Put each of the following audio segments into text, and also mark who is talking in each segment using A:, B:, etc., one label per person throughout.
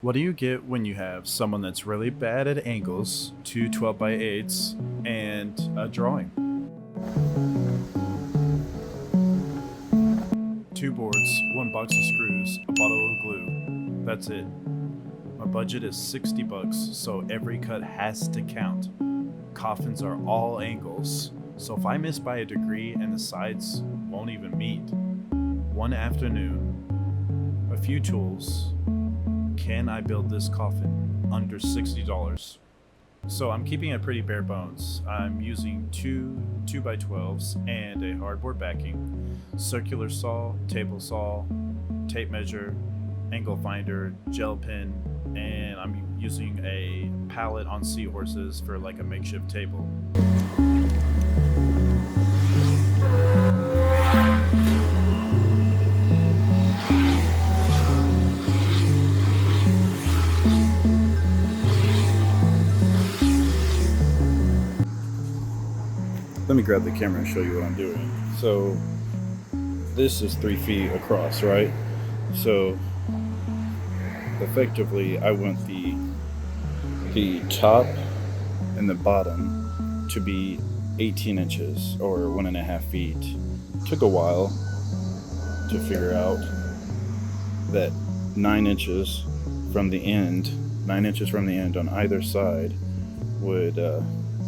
A: What do you get when you have someone that's really bad at angles, two 12x8s, and a drawing? Two boards, one box of screws, a bottle of glue. That's it. My budget is 60 bucks, so every cut has to count. Coffins are all angles, so if I miss by a degree and the sides won't even meet. One afternoon, a few tools. Can I build this coffin under $60? So I'm keeping it pretty bare bones. I'm using two 2x12s and a hardboard backing, circular saw, table saw, tape measure, angle finder, gel pen, and I'm using a pallet on seahorses for like a makeshift table. Let me grab the camera and show you what I'm doing. So this is 3 feet across, right? So effectively I want the top and the bottom to be 18 inches or 1.5 feet. Took a while to figure out that 9 inches from the end on either side would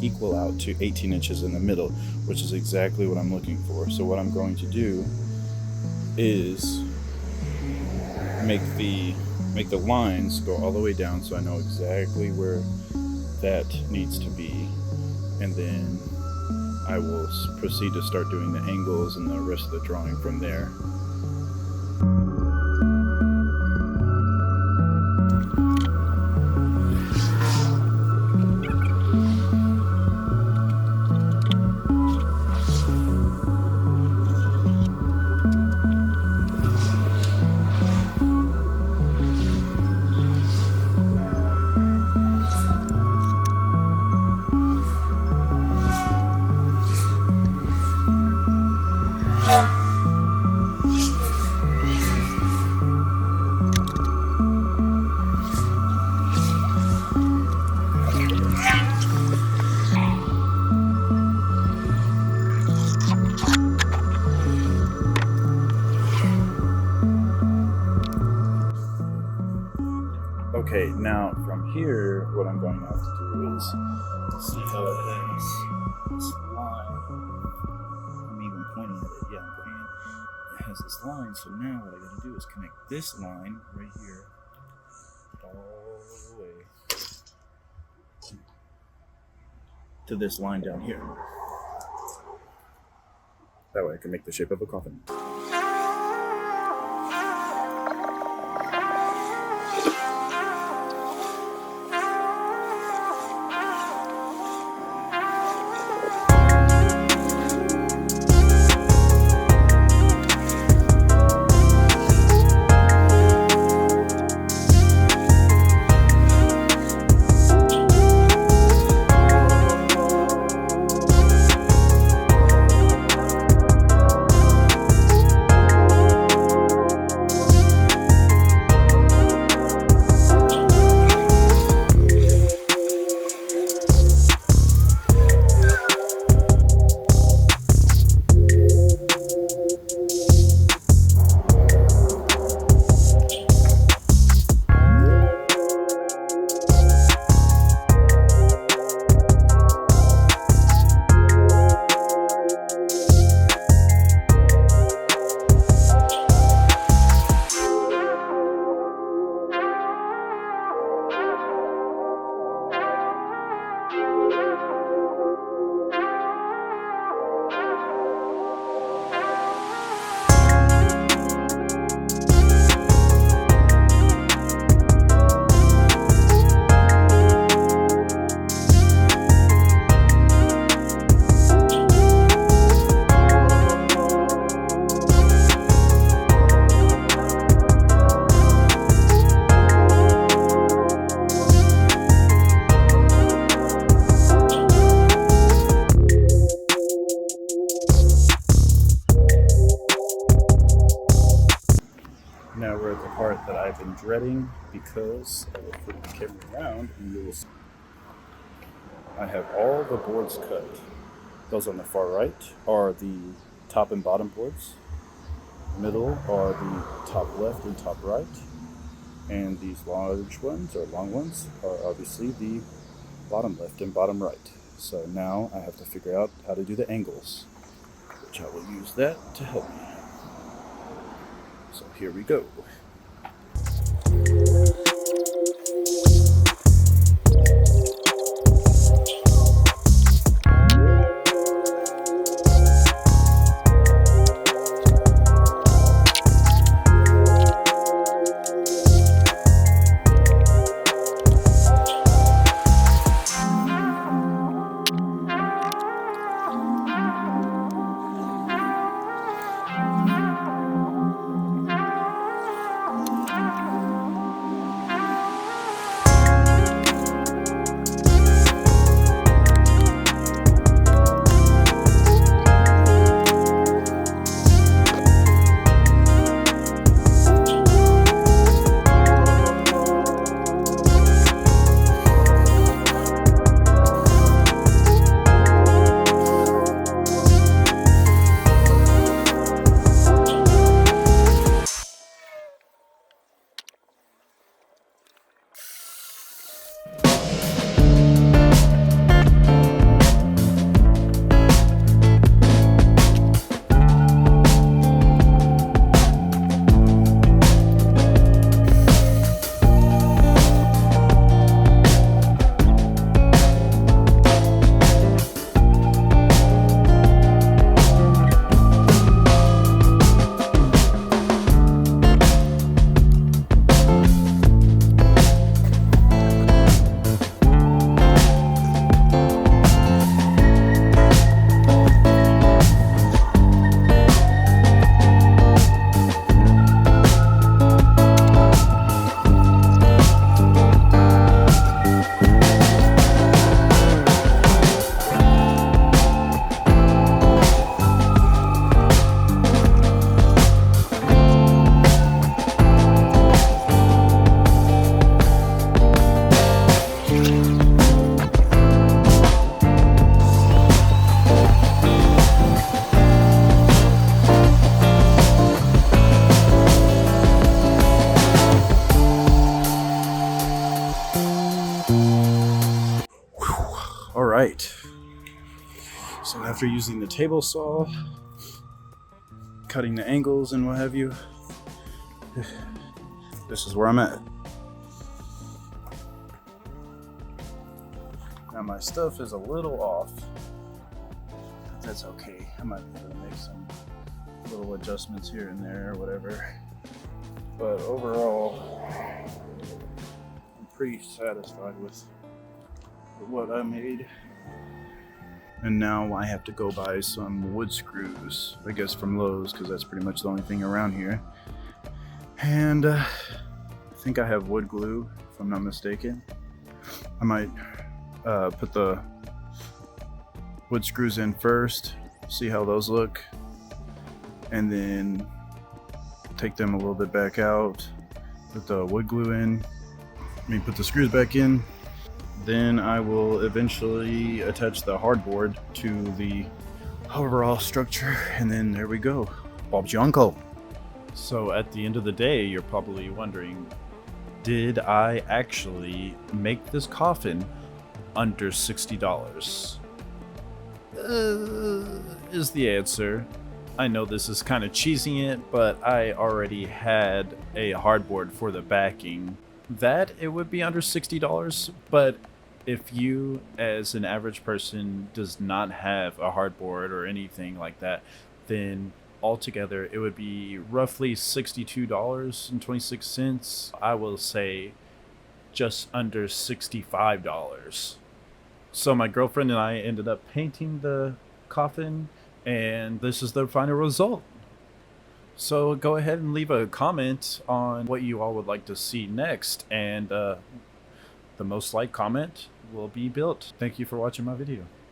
A: equal out to 18 inches in the middle, which is exactly what I'm looking for. So what I'm going to do is make the lines go all the way down so I know exactly where that needs to be, and then I will proceed to start doing the angles and the rest of the drawing from there. Okay, now from here, what I'm going to have to do is see how it has this line. I'm even pointing at it. Yeah, I'm pointing. It has this line, so now what I got to do is connect this line right here all the way to this line down here. That way I can make the shape of a coffin. dreading because I will flip the camera around and you will see I have all the boards cut. Those on the far right are the top and bottom boards. Middle are the top left and top right. And these large ones, or long ones, are obviously the bottom left and bottom right. So now I have to figure out how to do the angles, which I will use that to help me. So here we go. All right. So after using the table saw, cutting the angles and what have you, this is where I'm at. Now my stuff is a little off, but that's okay. I might be able to make some little adjustments here and there or whatever. But overall, I'm pretty satisfied with what I made. And now I have to go buy some wood screws, I guess from Lowe's, because that's pretty much the only thing around here. And I think I have wood glue, if I'm not mistaken. I might put the wood screws in first, see how those look, and then take them a little bit back out, put the wood glue in, put the screws back in. Then I will eventually attach the hardboard to the overall structure, and then there we go. Bob's your uncle. So at the end of the day, you're probably wondering, did I actually make this coffin under $60? Is the answer. I know this is kind of cheesing it, but I already had a hardboard for the backing. That it would be under $60, but if you as an average person does not have a hardboard or anything like that, then altogether it would be roughly $62.26. I will say just under $65. So my girlfriend and I ended up painting the coffin, and this is the final result. So go ahead and leave a comment on what you all would like to see next, and the most liked comment will be built. Thank you for watching my video.